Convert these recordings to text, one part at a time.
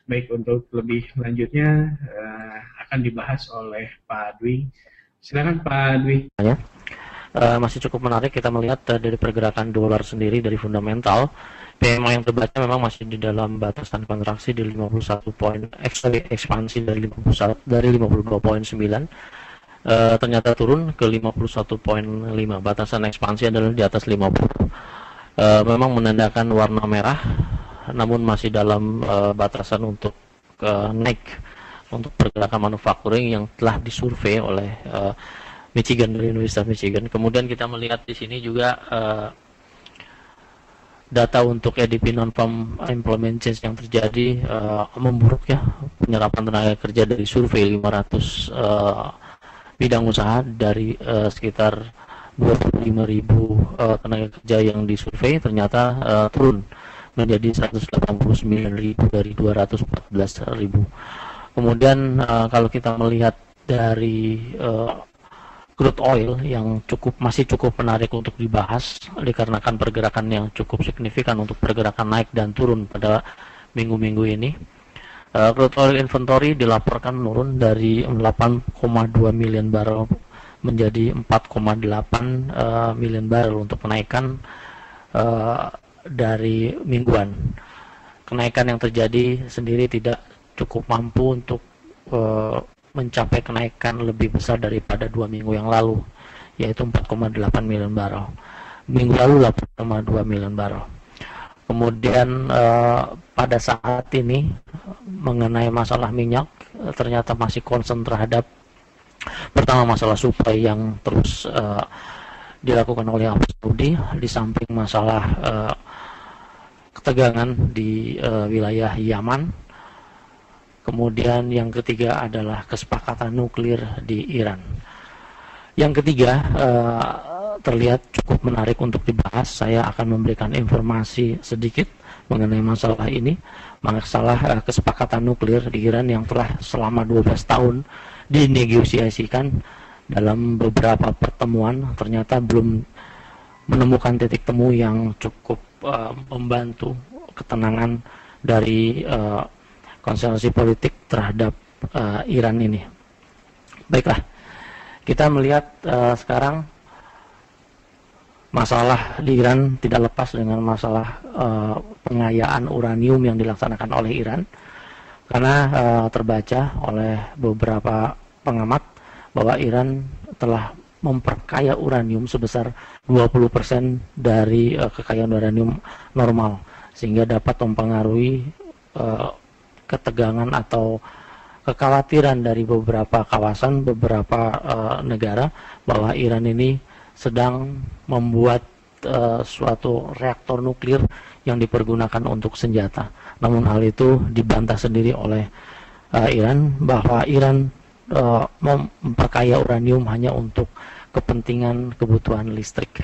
Baik, untuk lebih lanjutnya akan dibahas oleh Pak Dwi. Silakan Pak Dwi. Masih cukup menarik kita melihat dari pergerakan dolar sendiri dari fundamental. PMI yang terbaca memang masih di dalam batasan kontraksi di 51 poin, ekspansi dari 52,9. Ternyata turun ke 51,5. Batasan ekspansi adalah di atas 50. Memang menandakan warna merah, namun masih dalam batasan untuk naik untuk pergerakan manufacturing yang telah disurvei oleh Michigan, dari Universitas Michigan. Kemudian kita melihat di sini juga data untuk ADP non-farm employment change yang terjadi memburuk ya, penyerapan tenaga kerja dari survei 500 bidang usaha dari sekitar 25.000 tenaga kerja yang disurvei ternyata turun menjadi 189.000 dari 214.000. Kemudian kalau kita melihat dari crude oil yang masih cukup menarik untuk dibahas dikarenakan pergerakan yang cukup signifikan untuk pergerakan naik dan turun pada minggu-minggu ini. Crude oil inventory dilaporkan menurun dari 8,2 million barrel menjadi 4,8 million barrel untuk kenaikan dari mingguan. Kenaikan yang terjadi sendiri tidak cukup mampu untuk mencapai kenaikan lebih besar daripada 2 minggu yang lalu, yaitu 4,8 million barrel. Minggu lalu 8,2 million barrel. Kemudian pada saat ini mengenai masalah minyak, ternyata masih concern terhadap pertama masalah supply yang terus dilakukan oleh Arab Saudi, di samping masalah ketegangan di wilayah Yaman. Kemudian yang ketiga adalah kesepakatan nuklir di Iran. Yang ketiga terlihat cukup menarik untuk dibahas. Saya akan memberikan informasi sedikit mengenai masalah ini, masalah kesepakatan nuklir di Iran yang telah selama 12 tahun dinegosiasikan. Dalam beberapa pertemuan ternyata belum menemukan titik temu yang cukup membantu ketenangan dari konstelasi politik terhadap Iran ini. Baiklah, kita melihat sekarang masalah di Iran tidak lepas dengan masalah pengayaan uranium yang dilaksanakan oleh Iran, karena terbaca oleh beberapa pengamat bahwa Iran telah memperkaya uranium sebesar 20% dari kekayaan uranium normal, sehingga dapat mempengaruhi ketegangan atau kekhawatiran dari beberapa kawasan, beberapa negara bahwa Iran ini sedang membuat suatu reaktor nuklir yang dipergunakan untuk senjata. Namun hal itu dibantah sendiri oleh Iran, bahwa Iran memperkaya uranium hanya untuk kepentingan kebutuhan listrik.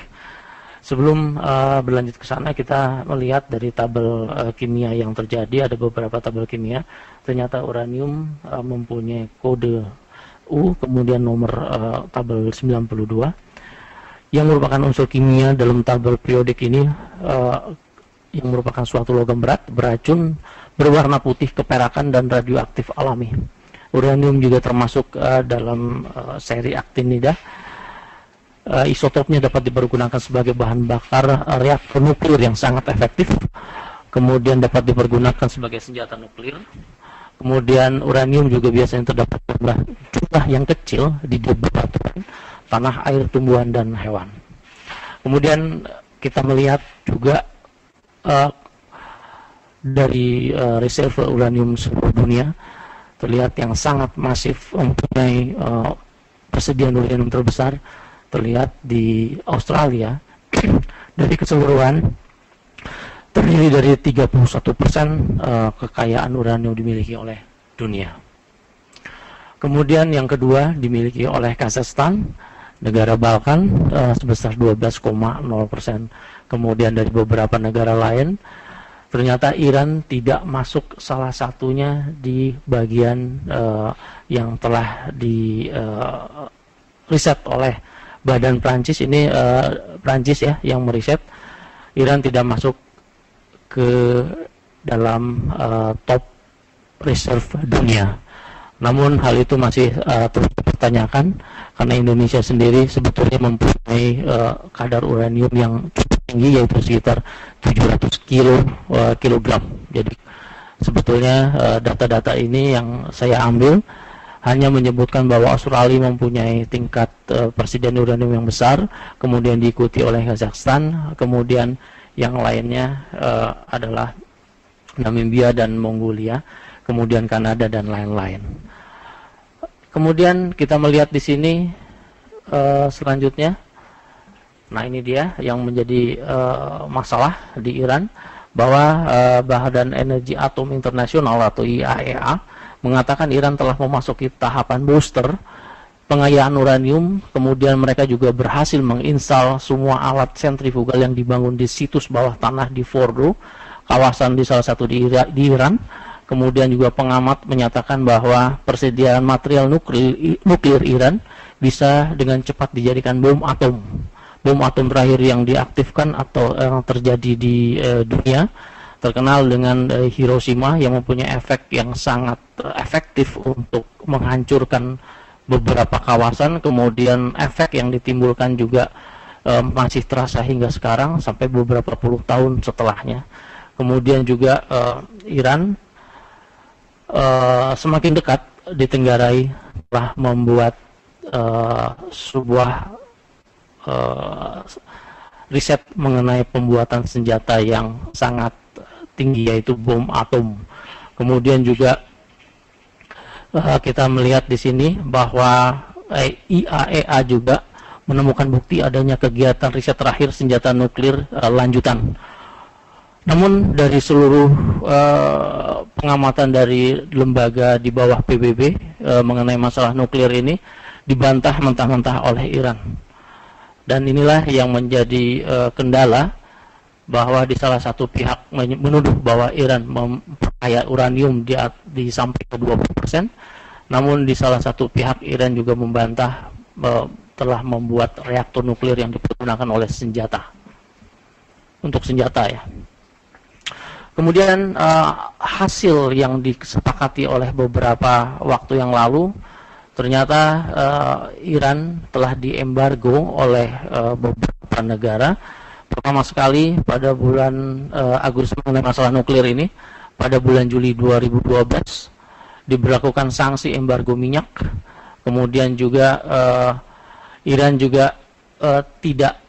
Sebelum berlanjut ke sana, kita melihat dari tabel kimia yang terjadi. Ada beberapa tabel kimia. Ternyata uranium mempunyai kode U, kemudian nomor tabel 92, yang merupakan unsur kimia dalam tabel periodik ini, yang merupakan suatu logam berat, beracun, berwarna putih, keperakan, dan radioaktif alami. Uranium juga termasuk dalam seri aktinida. Isotopnya dapat dipergunakan sebagai bahan bakar reaktor nuklir yang sangat efektif, kemudian dapat dipergunakan sebagai senjata nuklir. Kemudian uranium juga biasanya terdapat jumlah yang kecil di bebatuan, tanah, air, tumbuhan, dan hewan. Kemudian kita melihat juga dari reserve uranium seluruh dunia, terlihat yang sangat masif, mempunyai persediaan uranium terbesar terlihat di Australia. Dari keseluruhan terdiri dari 31% kekayaan uranium dimiliki oleh dunia. Kemudian yang kedua dimiliki oleh Kazakhstan, negara Balkan, sebesar 12,0%. Kemudian dari beberapa negara lain, ternyata Iran tidak masuk salah satunya di bagian yang telah di riset oleh Badan Prancis. Ini Prancis ya yang meriset. Iran tidak masuk ke dalam top reserve dunia. Namun hal itu masih terus dipertanyakan karena Indonesia sendiri sebetulnya mempunyai kadar uranium yang cukup tinggi, yaitu sekitar 700 kilogram. Jadi sebetulnya data-data ini yang saya ambil hanya menyebutkan bahwa Australia mempunyai tingkat persediaan uranium yang besar, kemudian diikuti oleh Kazakhstan, kemudian yang lainnya adalah Namibia dan Mongolia, kemudian Kanada dan lain-lain. Kemudian kita melihat di sini selanjutnya, nah ini dia yang menjadi masalah di Iran, bahwa Badan Energi Atom Internasional atau IAEA mengatakan Iran telah memasuki tahapan booster pengayaan uranium. Kemudian mereka juga berhasil menginstal semua alat sentrifugal yang dibangun di situs bawah tanah di Fordo, kawasan di salah satu di Iran. Kemudian juga pengamat menyatakan bahwa persediaan material nuklir Iran bisa dengan cepat dijadikan bom atom. Bom atom terakhir yang diaktifkan atau yang terjadi di dunia terkenal dengan Hiroshima, yang mempunyai efek yang sangat efektif untuk menghancurkan beberapa kawasan. Kemudian efek yang ditimbulkan juga masih terasa hingga sekarang sampai beberapa puluh tahun setelahnya. Kemudian juga Iran semakin dekat ditenggarai telah membuat sebuah riset mengenai pembuatan senjata yang sangat tinggi, yaitu bom atom. Kemudian juga kita melihat di sini bahwa IAEA juga menemukan bukti adanya kegiatan riset terakhir senjata nuklir lanjutan. Namun dari seluruh pengamatan dari lembaga di bawah PBB mengenai masalah nuklir ini dibantah mentah-mentah oleh Iran. Dan inilah yang menjadi kendala, bahwa di salah satu pihak menuduh bahwa Iran memperkaya uranium di sampai ke 20%, namun di salah satu pihak Iran juga membantah telah membuat reaktor nuklir yang dipergunakan oleh untuk senjata ya. Kemudian hasil yang disepakati oleh beberapa waktu yang lalu, ternyata Iran telah diembargo oleh beberapa negara. Pertama sekali pada bulan Agustus mengenai masalah nuklir ini, pada bulan Juli 2012 diberlakukan sanksi embargo minyak. Kemudian juga Iran juga tidak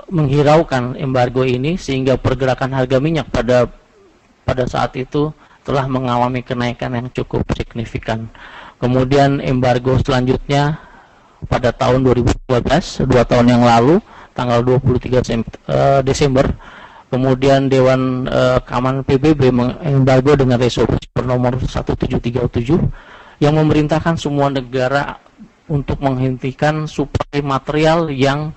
menghiraukan embargo ini, sehingga pergerakan harga minyak pada saat itu telah mengalami kenaikan yang cukup signifikan. Kemudian embargo selanjutnya pada tahun 2012, 2 tahun yang lalu, tanggal 23 Desember, kemudian Dewan Keamanan PBB mengembargo dengan resolusi nomor 1737 yang memerintahkan semua negara untuk menghentikan suplai material yang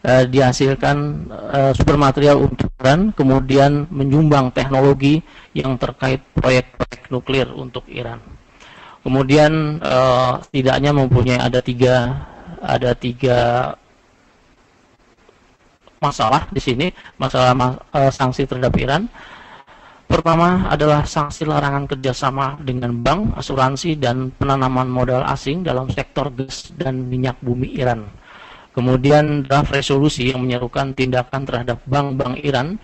dihasilkan sumber material untuk Iran, kemudian menyumbang teknologi yang terkait proyek-proyek nuklir untuk Iran. Kemudian setidaknya mempunyai ada tiga masalah di sini, masalah sanksi terhadap Iran. Pertama adalah sanksi larangan kerjasama dengan bank, asuransi, dan penanaman modal asing dalam sektor gas dan minyak bumi Iran. Kemudian draft resolusi yang menyerukan tindakan terhadap bank-bank Iran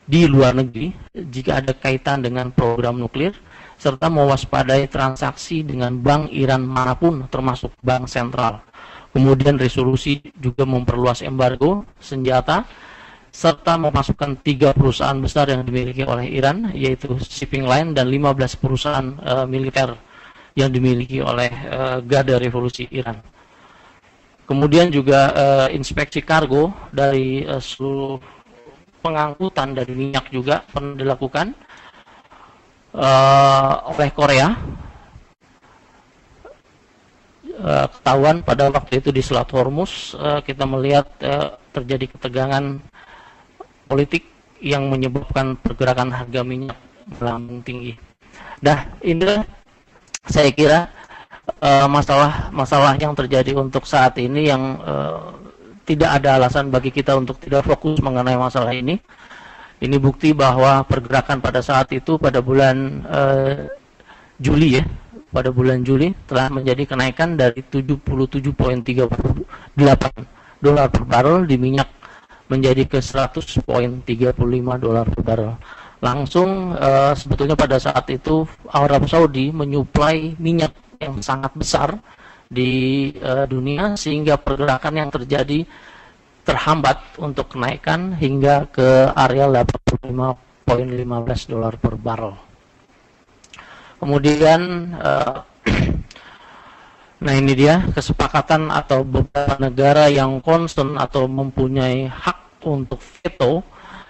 di luar negeri jika ada kaitan dengan program nuklir, serta mewaspadai transaksi dengan bank Iran manapun termasuk bank sentral. Kemudian resolusi juga memperluas embargo senjata serta memasukkan 3 perusahaan besar yang dimiliki oleh Iran, yaitu shipping line dan 15 perusahaan militer yang dimiliki oleh Garda Revolusi Iran. Kemudian juga inspeksi kargo dari seluruh pengangkutan dari minyak juga pernah dilakukan oleh Korea. Ketahuan pada waktu itu di Selat Hormuz kita melihat terjadi ketegangan politik yang menyebabkan pergerakan harga minyak melambung tinggi. Nah, inilah saya kira masalah yang terjadi untuk saat ini yang tidak ada alasan bagi kita untuk tidak fokus mengenai masalah ini. Ini bukti bahwa pergerakan pada saat itu pada bulan Juli ya, pada bulan Juli telah menjadi kenaikan dari 77,38 dolar per barrel di minyak menjadi ke 100,35 dolar per barrel. Langsung sebetulnya pada saat itu Arab Saudi menyuplai minyak yang sangat besar di dunia, sehingga pergerakan yang terjadi terhambat untuk kenaikan hingga ke area 85,15 dolar per barrel. Kemudian nah ini dia kesepakatan atau beberapa negara yang concern atau mempunyai hak untuk veto,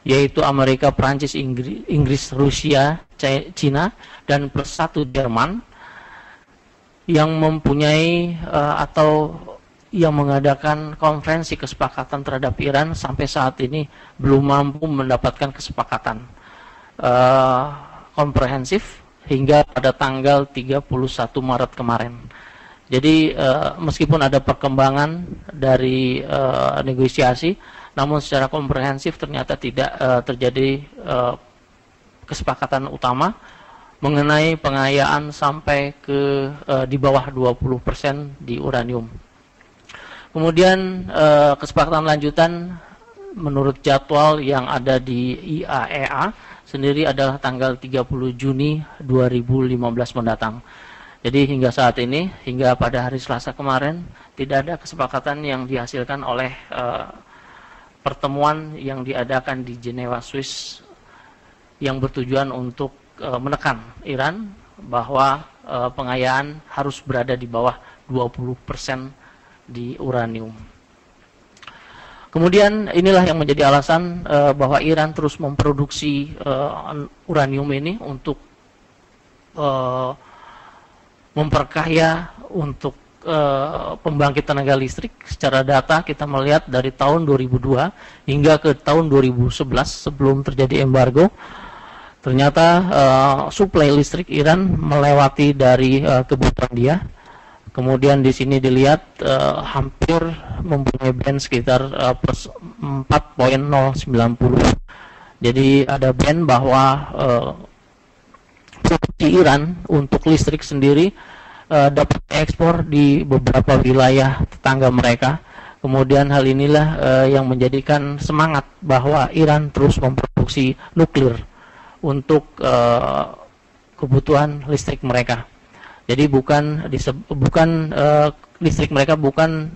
yaitu Amerika, Prancis, Inggris, Rusia, Cina, dan plus satu Jerman, yang mempunyai atau yang mengadakan konferensi kesepakatan terhadap Iran sampai saat ini belum mampu mendapatkan kesepakatan komprehensif hingga pada tanggal 31 Maret kemarin. Jadi meskipun ada perkembangan dari negosiasi, namun secara komprehensif ternyata tidak terjadi kesepakatan utama mengenai pengayaan sampai ke di bawah 20% di uranium. Kemudian kesepakatan lanjutan menurut jadwal yang ada di IAEA sendiri adalah tanggal 30 Juni 2015 mendatang. Jadi hingga saat ini, hingga pada hari Selasa kemarin, tidak ada kesepakatan yang dihasilkan oleh pertemuan yang diadakan di Jenewa, Swiss, yang bertujuan untuk menekan Iran bahwa pengayaan harus berada di bawah 20% di uranium. Kemudian inilah yang menjadi alasan bahwa Iran terus memproduksi uranium ini untuk memperkaya untuk pembangkit tenaga listrik. Secara data kita melihat dari tahun 2002 hingga ke tahun 2011 sebelum terjadi embargo, ternyata suplai listrik Iran melewati dari kebutuhan dia. Kemudian di sini dilihat hampir mempunyai band sekitar plus 4,090. Jadi ada band bahwa produksi Iran untuk listrik sendiri dapat ekspor di beberapa wilayah tetangga mereka. Kemudian hal inilah yang menjadikan semangat bahwa Iran terus memproduksi nuklir untuk kebutuhan listrik mereka. Jadi listrik mereka bukan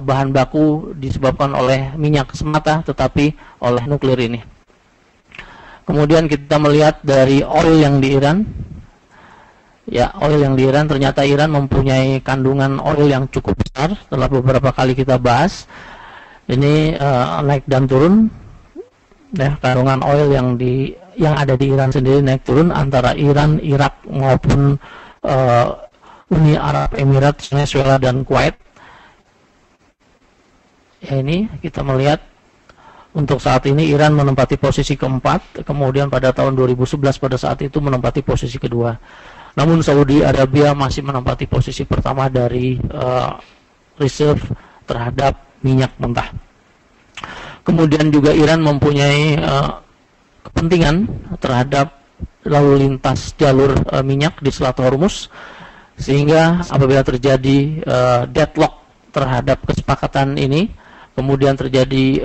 bahan baku disebabkan oleh minyak semata, tetapi oleh nuklir ini. Kemudian kita melihat dari oil yang di Iran. Ya, oil yang di Iran, ternyata Iran mempunyai kandungan oil yang cukup besar. Setelah beberapa kali kita bahas, ini naik dan turun. Ya, kandungan oil yang ada di Iran sendiri naik turun antara Iran, Irak maupun Uni Arab Emirat, Venezuela dan Kuwait. Ya, ini kita melihat untuk saat ini Iran menempati posisi keempat, kemudian pada tahun 2011 pada saat itu menempati posisi kedua. Namun Saudi Arabia masih menempati posisi pertama dari reserve terhadap minyak mentah. Kemudian juga Iran mempunyai kepentingan terhadap lalu lintas jalur minyak di Selat Hormuz, sehingga apabila terjadi deadlock terhadap kesepakatan ini, kemudian terjadi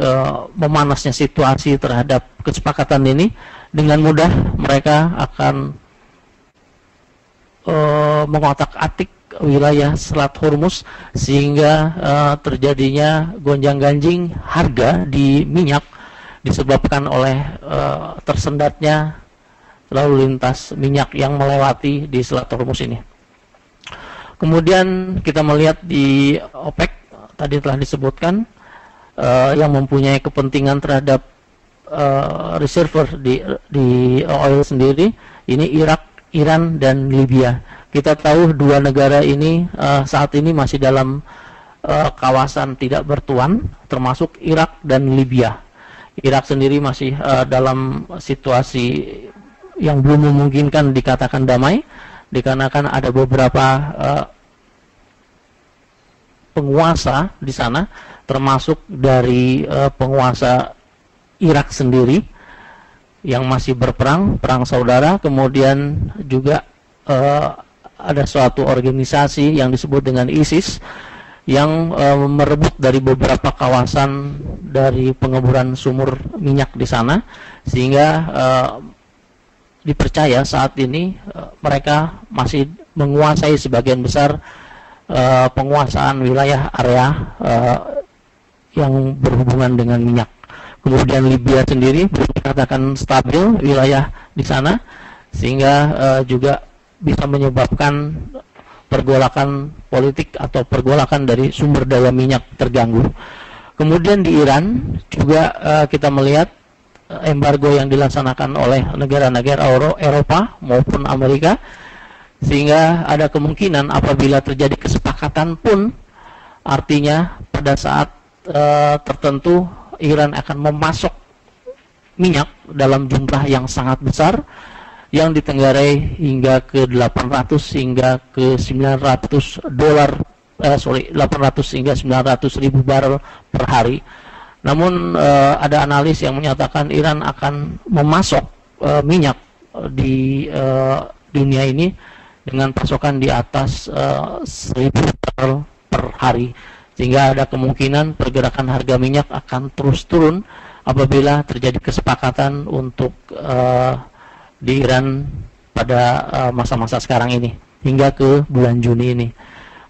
memanasnya situasi terhadap kesepakatan ini, dengan mudah mereka akan mengotak-atik wilayah Selat Hormuz, sehingga terjadinya gonjang-ganjing harga di minyak disebabkan oleh tersendatnya lalu lintas minyak yang melewati di Selat Hormuz ini. Kemudian kita melihat di OPEC tadi telah disebutkan yang mempunyai kepentingan terhadap reservoir di oil sendiri, ini Irak, Iran, dan Libya. Kita tahu dua negara ini saat ini masih dalam kawasan tidak bertuan, termasuk Irak dan Libya. Irak sendiri masih dalam situasi yang belum memungkinkan dikatakan damai, dikarenakan ada beberapa penguasa di sana, termasuk dari penguasa Irak sendiri, yang masih berperang, perang saudara. Kemudian juga ada suatu organisasi yang disebut dengan ISIS yang merebut dari beberapa kawasan dari pengemburan sumur minyak di sana, sehingga dipercaya saat ini mereka masih menguasai sebagian besar penguasaan wilayah area yang berhubungan dengan minyak. Kemudian Libya sendiri dikatakan stabil wilayah di sana, sehingga juga bisa menyebabkan pergolakan politik atau pergolakan dari sumber daya minyak terganggu. Kemudian di Iran juga kita melihat embargo yang dilaksanakan oleh negara-negara Eropa maupun Amerika, sehingga ada kemungkinan apabila terjadi kesepakatan pun, artinya pada saat tertentu Iran akan memasok minyak dalam jumlah yang sangat besar, yang ditenggarai hingga ke 800 hingga ke 900 dolar, 800 hingga 900 ribu barel per hari. Namun ada analis yang menyatakan Iran akan memasok minyak di dunia ini dengan pasokan di atas 1000 barel per hari, sehingga ada kemungkinan pergerakan harga minyak akan terus turun apabila terjadi kesepakatan untuk di Iran pada masa-masa sekarang ini hingga ke bulan Juni ini.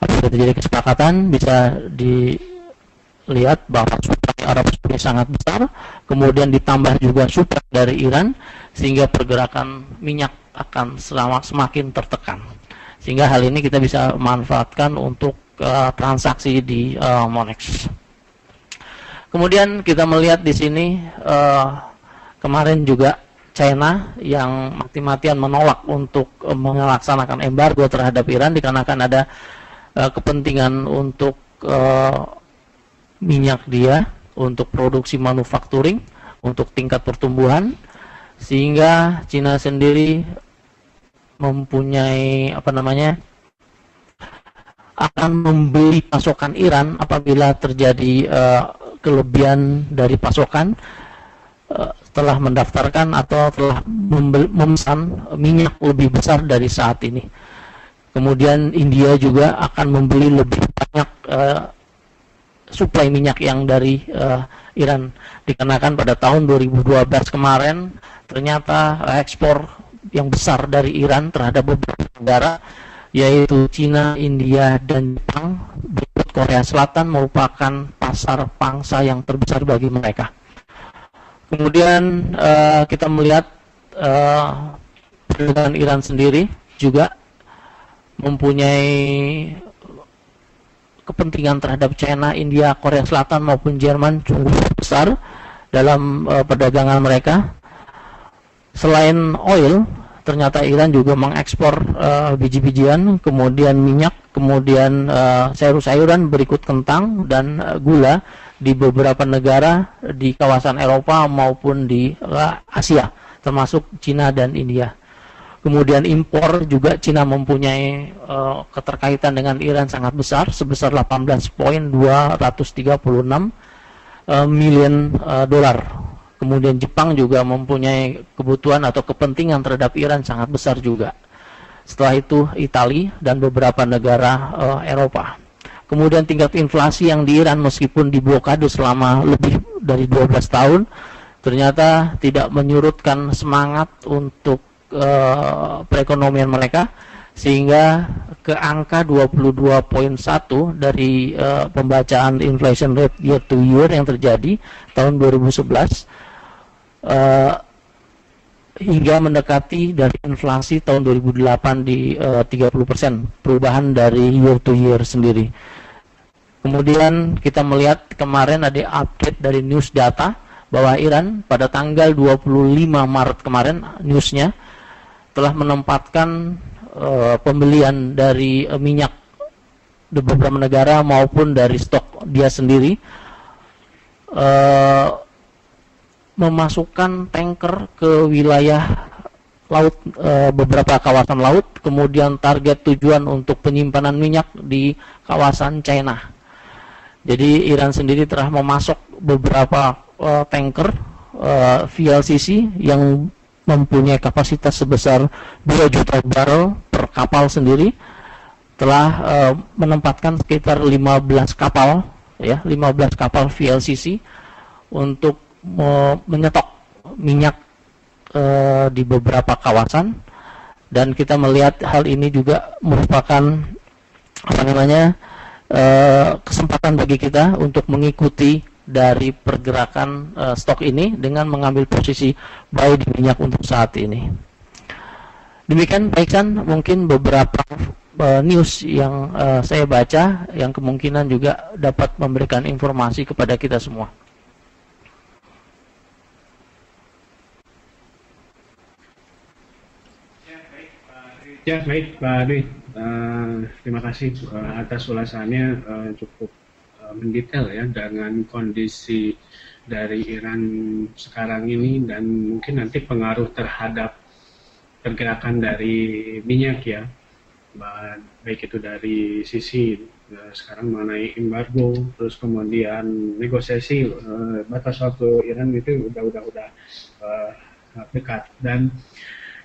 Apabila terjadi kesepakatan, bisa dilihat bahwa suplai Arab Saudi sangat besar, kemudian ditambah juga suplai dari Iran, sehingga pergerakan minyak akan semakin tertekan. Sehingga hal ini kita bisa manfaatkan untuk transaksi di Monex. Kemudian kita melihat di sini kemarin juga China yang mati-matian menolak untuk melaksanakan embargo terhadap Iran dikarenakan ada kepentingan untuk minyak dia untuk produksi manufacturing, untuk tingkat pertumbuhan, sehingga China sendiri mempunyai akan membeli pasokan Iran apabila terjadi kelebihan dari pasokan, telah mendaftarkan atau telah memesan minyak lebih besar dari saat ini. Kemudian India juga akan membeli lebih banyak suplai minyak yang dari Iran, dikarenakan pada tahun 2012 kemarin ternyata ekspor yang besar dari Iran terhadap beberapa negara, yaitu Cina, India, dan Jepang, berikut Korea Selatan, merupakan pasar pangsa yang terbesar bagi mereka. Kemudian kita melihat perdagangan Iran sendiri juga mempunyai kepentingan terhadap China, India, Korea Selatan maupun Jerman cukup besar dalam perdagangan mereka. Selain oil, ternyata Iran juga mengekspor biji-bijian, kemudian minyak, kemudian sayur-sayuran, berikut kentang dan gula di beberapa negara di kawasan Eropa maupun di Asia, termasuk Cina dan India. Kemudian impor juga Cina mempunyai keterkaitan dengan Iran sangat besar, sebesar 18,236 miliar dolar. Kemudian Jepang juga mempunyai kebutuhan atau kepentingan terhadap Iran sangat besar juga. Setelah itu Italia dan beberapa negara Eropa. Kemudian tingkat inflasi yang di Iran meskipun diblokade selama lebih dari 12 tahun, ternyata tidak menyurutkan semangat untuk perekonomian mereka, sehingga ke angka 22,1 dari pembacaan inflation rate year to year yang terjadi tahun 2011 hingga mendekati dari inflasi tahun 2008 di 30%, perubahan dari year to year sendiri. Kemudian kita melihat kemarin ada update dari news data bahwa Iran pada tanggal 25 Maret kemarin newsnya telah menempatkan pembelian dari minyak di beberapa negara maupun dari stok dia sendiri, memasukkan tanker ke wilayah laut, beberapa kawasan laut, kemudian target tujuan untuk penyimpanan minyak di kawasan China. Jadi Iran sendiri telah memasok beberapa tanker VLCC yang mempunyai kapasitas sebesar 2 juta barrel per kapal sendiri telah menempatkan sekitar 15 kapal, ya, 15 kapal VLCC untuk menyetok minyak di beberapa kawasan, dan kita melihat hal ini juga merupakan kesempatan bagi kita untuk mengikuti dari pergerakan stok ini dengan mengambil posisi buy di minyak untuk saat ini. Demikian Pak Iksan, mungkin beberapa news yang saya baca yang kemungkinan juga dapat memberikan informasi kepada kita semua. Ya, baik Pak Dwi. Terima kasih atas ulasannya, cukup mendetail ya dengan kondisi dari Iran sekarang ini dan mungkin nanti pengaruh terhadap pergerakan dari minyak ya, baik itu dari sisi sekarang mengenai embargo, terus kemudian negosiasi batas waktu Iran itu udah dekat. Dan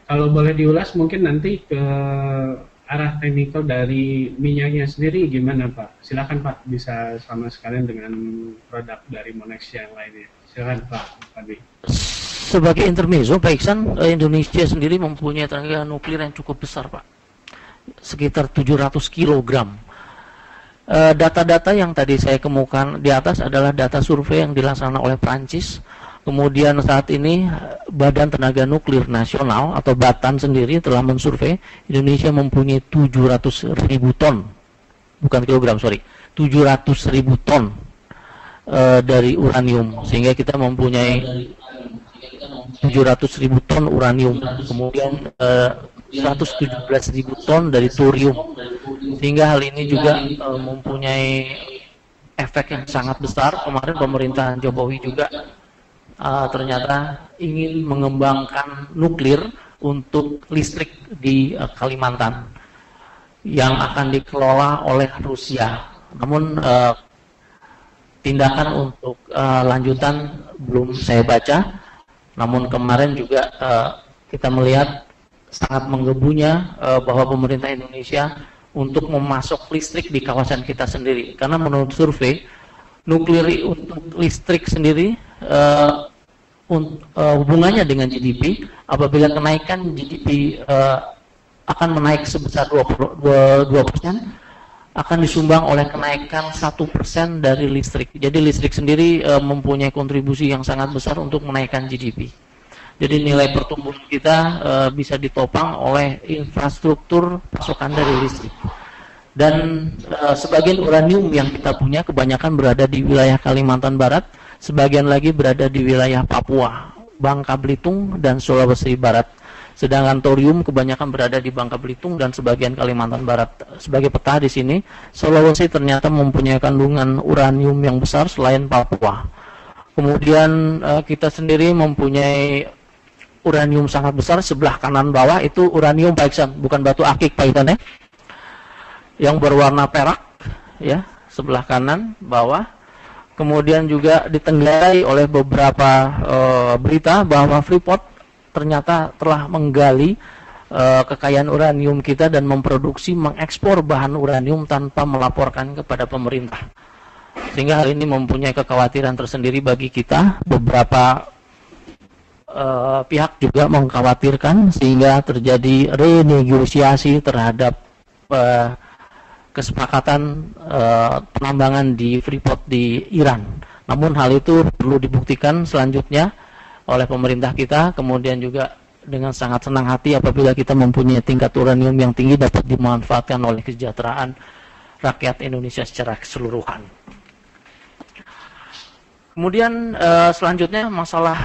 kalau boleh diulas mungkin nanti ke arah teknikal dari minyaknya sendiri gimana Pak? Silakan Pak, bisa sama sekalian dengan produk dari Monex yang lainnya. Silakan Pak Adi. Sebagai intermezzo, Pak Iksan, Indonesia sendiri mempunyai tenaga nuklir yang cukup besar Pak, sekitar 700 kg. Data-data yang tadi saya kemukakan di atas adalah data survei yang dilaksanakan oleh Prancis. Kemudian saat ini Badan Tenaga Nuklir Nasional atau Batan sendiri telah mensurvei Indonesia mempunyai 700.000 ton, bukan kilogram, 700.000 ton dari uranium, sehingga kita mempunyai 700.000 ton uranium, kemudian 117.000 ton dari thorium, sehingga hal ini juga mempunyai efek yang sangat besar. Kemarin pemerintahan Jokowi juga ternyata ingin mengembangkan nuklir untuk listrik di Kalimantan yang akan dikelola oleh Rusia. Namun tindakan untuk lanjutan belum saya baca. Namun kemarin juga kita melihat sangat menggebunya bahwa pemerintah Indonesia untuk memasok listrik di kawasan kita sendiri. Karena menurut survei, nuklir untuk listrik sendiri hubungannya dengan GDP, apabila kenaikan GDP akan menaik sebesar 2%, akan disumbang oleh kenaikan 1% dari listrik. Jadi listrik sendiri mempunyai kontribusi yang sangat besar untuk menaikkan GDP. Jadi nilai pertumbuhan kita bisa ditopang oleh infrastruktur pasokan dari listrik. Dan sebagian uranium yang kita punya kebanyakan berada di wilayah Kalimantan Barat, sebagian lagi berada di wilayah Papua, Bangka Belitung, dan Sulawesi Barat. Sedangkan thorium kebanyakan berada di Bangka Belitung dan sebagian Kalimantan Barat. Sebagai peta di sini, Sulawesi ternyata mempunyai kandungan uranium yang besar selain Papua. Kemudian kita sendiri mempunyai uranium sangat besar. Sebelah kanan bawah itu uranium Pak Iksan, bukan batu akik Pak Iksan ya, yang berwarna perak ya, sebelah kanan bawah. Kemudian juga ditenggarai oleh beberapa berita bahwa Freeport ternyata telah menggali kekayaan uranium kita dan mengekspor bahan uranium tanpa melaporkan kepada pemerintah. Sehingga hal ini mempunyai kekhawatiran tersendiri bagi kita. Beberapa pihak juga mengkhawatirkan sehingga terjadi renegosiasi terhadap kesepakatan penambangan di Freeport di Iran. Namun hal itu perlu dibuktikan selanjutnya oleh pemerintah kita. Kemudian juga dengan sangat senang hati apabila kita mempunyai tingkat uranium yang tinggi dapat dimanfaatkan oleh kesejahteraan rakyat Indonesia secara keseluruhan. Kemudian selanjutnya masalah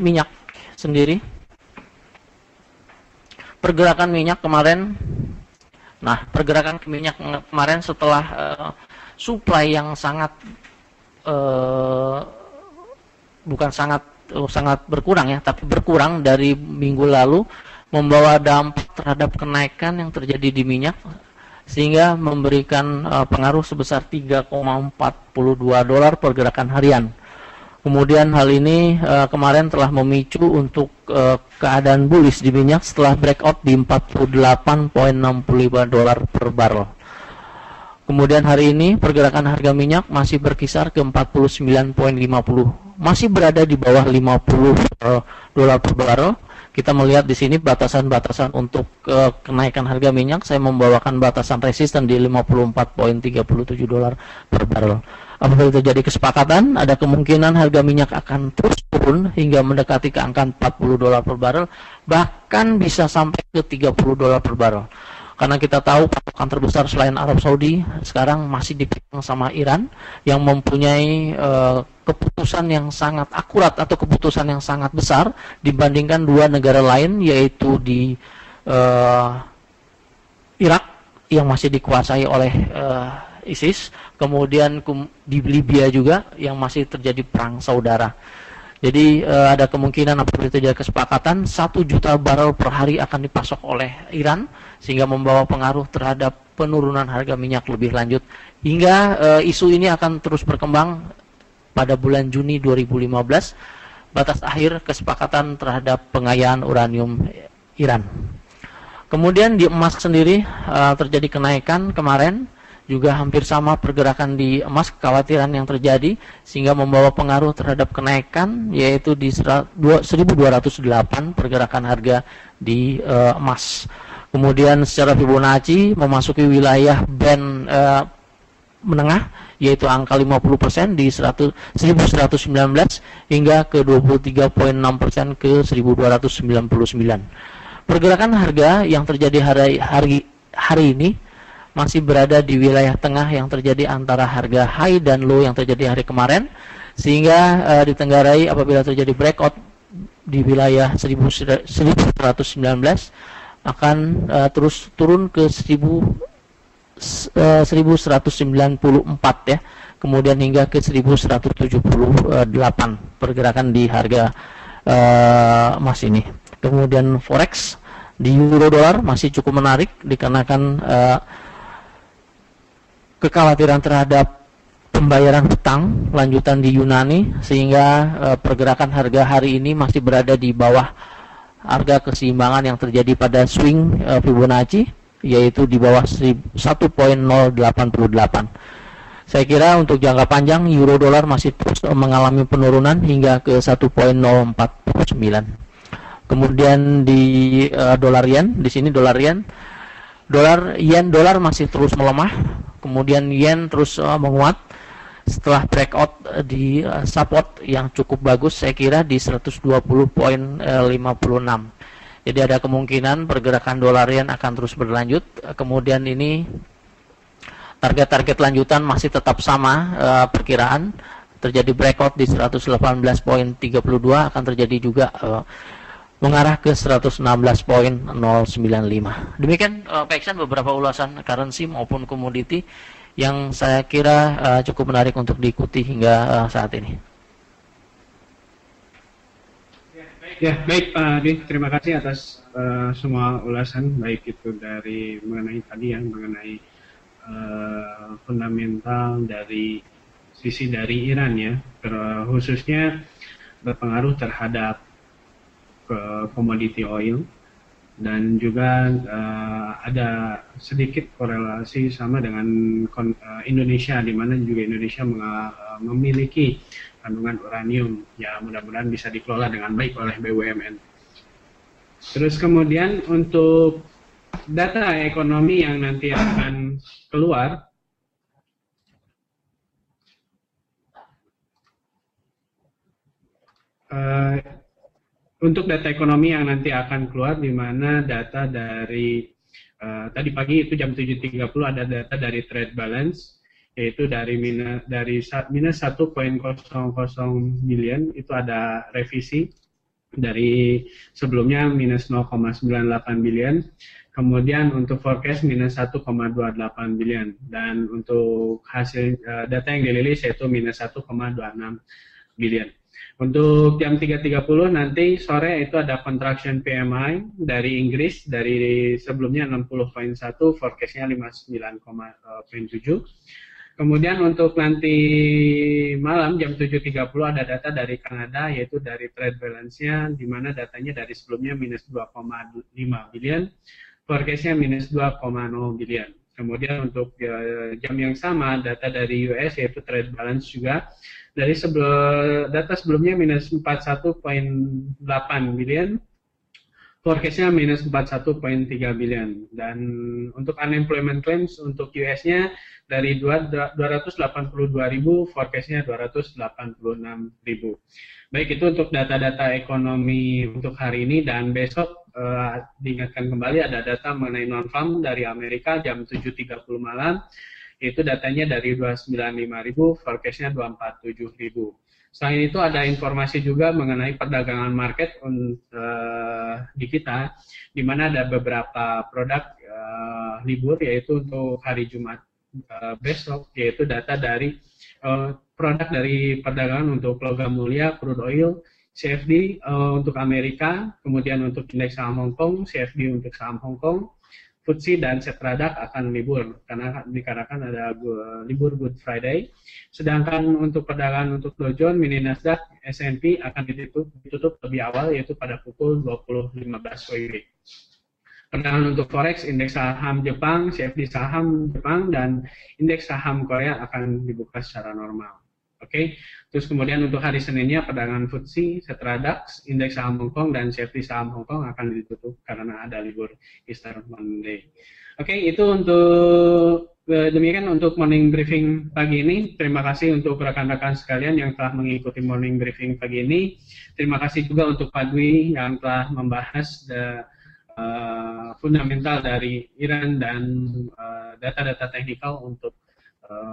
minyak sendiri. Pergerakan minyak kemarin. Nah, pergerakan minyak kemarin setelah supply yang sangat bukan sangat berkurang ya, tapi berkurang dari minggu lalu, membawa dampak terhadap kenaikan yang terjadi di minyak, sehingga memberikan pengaruh sebesar $3,42 pergerakan harian. Kemudian hal ini kemarin telah memicu untuk keadaan bullish di minyak setelah breakout di 48,65 dolar per barrel. Kemudian hari ini pergerakan harga minyak masih berkisar ke 49,50, masih berada di bawah 50 dolar per barrel. Kita melihat di sini batasan-batasan untuk kenaikan harga minyak. Saya membawakan batasan resisten di 54,37 dolar per barrel. Apabila terjadi kesepakatan, ada kemungkinan harga minyak akan terus turun hingga mendekati ke angka 40 dolar per barrel, bahkan bisa sampai ke 30 dolar per barrel. Karena kita tahu patokan terbesar selain Arab Saudi sekarang masih dipegang sama Iran yang mempunyai keputusan yang sangat akurat atau keputusan yang sangat besar dibandingkan dua negara lain, yaitu di Irak yang masih dikuasai oleh ISIS, kemudian di Libya juga yang masih terjadi perang saudara. Jadi ada kemungkinan apabila terjadi kesepakatan 1 juta barrel per hari akan dipasok oleh Iran, sehingga membawa pengaruh terhadap penurunan harga minyak lebih lanjut hingga isu ini akan terus berkembang. Pada bulan Juni 2015 batas akhir kesepakatan terhadap pengayaan uranium Iran. Kemudian di emas sendiri terjadi kenaikan kemarin, juga hampir sama pergerakan di emas, kekhawatiran yang terjadi sehingga membawa pengaruh terhadap kenaikan, yaitu di 1208 pergerakan harga di emas. Kemudian secara Fibonacci memasuki wilayah band menengah, yaitu angka 50% di 1119 hingga ke 23,6% ke 1299. Pergerakan harga yang terjadi hari ini masih berada di wilayah tengah yang terjadi antara harga high dan low yang terjadi hari kemarin, sehingga ditenggarai apabila terjadi breakout di wilayah 1119 akan terus turun ke 1194 ya, kemudian hingga ke 1178 pergerakan di harga emas ini. Kemudian forex di euro dolar masih cukup menarik dikarenakan kekhawatiran terhadap pembayaran hutang lanjutan di Yunani, sehingga pergerakan harga hari ini masih berada di bawah harga keseimbangan yang terjadi pada swing Fibonacci, yaitu di bawah 1,088. Saya kira untuk jangka panjang euro dolar masih terus mengalami penurunan hingga ke 1,049. Kemudian di dolar yen, di sini dolar yen masih terus melemah, kemudian yen terus menguat setelah breakout di support yang cukup bagus, saya kira di 120,56. Jadi ada kemungkinan pergerakan dolar yen akan terus berlanjut. Kemudian ini target-target lanjutan masih tetap sama, perkiraan terjadi breakout di 118,32, akan terjadi juga mengarah ke 116,095. Demikian Pak Iksan beberapa ulasan currency maupun komoditi yang saya kira cukup menarik untuk diikuti hingga saat ini. Ya, baik Pak Adi, terima kasih atas semua ulasan, baik itu dari mengenai tadi yang mengenai fundamental dari sisi dari Iran ya, khususnya berpengaruh terhadap komoditi oil, dan juga ada sedikit korelasi sama dengan Indonesia, di mana juga Indonesia memiliki kandungan uranium, ya mudah-mudahan bisa dikelola dengan baik oleh BUMN. Terus kemudian untuk data ekonomi yang nanti akan keluar, untuk data ekonomi yang nanti akan keluar, di mana data dari tadi pagi itu jam 7.30 ada data dari trade balance, yaitu dari minus 1,00 billion, itu ada revisi dari sebelumnya minus 0,98 billion. Kemudian untuk forecast minus 1,28 billion, dan untuk hasil data yang dirilis yaitu minus 1,26 billion. Untuk jam 3.30 nanti sore itu ada contraction PMI dari Inggris, dari sebelumnya 60,1, forecastnya 59,7. Kemudian untuk nanti malam jam 7.30 ada data dari Kanada, yaitu dari trade balance-nya, di mana datanya dari sebelumnya minus 2,5 billion, forecast-nya minus 2,0 billion. Kemudian untuk jam yang sama, data dari US yaitu trade balance juga, dari data sebelumnya minus 41,8 billion, forecast-nya minus 41,3 billion. Dan untuk unemployment claims untuk US-nya dari 282.000, forecast-nya 286.000. Baik, itu untuk data-data ekonomi untuk hari ini, dan besok diingatkan kembali ada data mengenai non-farm dari Amerika jam 7.30 malam, itu datanya dari 295.000, forecast-nya 247.000. Selain itu ada informasi juga mengenai perdagangan market di kita, di mana ada beberapa produk libur, yaitu untuk hari Jumat besok, yaitu data dari produk dari perdagangan untuk logam mulia, crude oil, CFD untuk Amerika, kemudian untuk indeks saham Hong Kong, CFD untuk saham Hong Kong, FTSE dan Setradak akan libur karena dikarenakan ada libur Good Friday. Sedangkan untuk perdagangan untuk Dow Jones, Mini Nasdaq, S&P akan ditutup lebih awal, yaitu pada pukul 20.15 WIB. Perdagangan untuk forex, indeks saham Jepang, CFD saham Jepang, dan indeks saham Korea akan dibuka secara normal. Oke, terus kemudian untuk hari Seninnya perdagangan FTSE, Setradak, indeks saham Hong Kong, dan CFD saham Hong Kong akan ditutup karena ada libur Easter Monday. Oke, itu untuk demikian untuk morning briefing pagi ini. Terima kasih untuk rekan-rekan sekalian yang telah mengikuti morning briefing pagi ini. Terima kasih juga untuk Pak Dwi yang telah membahas fundamental dari Iran dan data-data teknikal untuk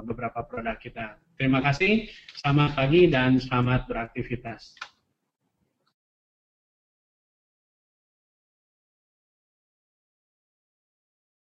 beberapa produk kita. Terima kasih, selamat pagi dan selamat beraktivitas.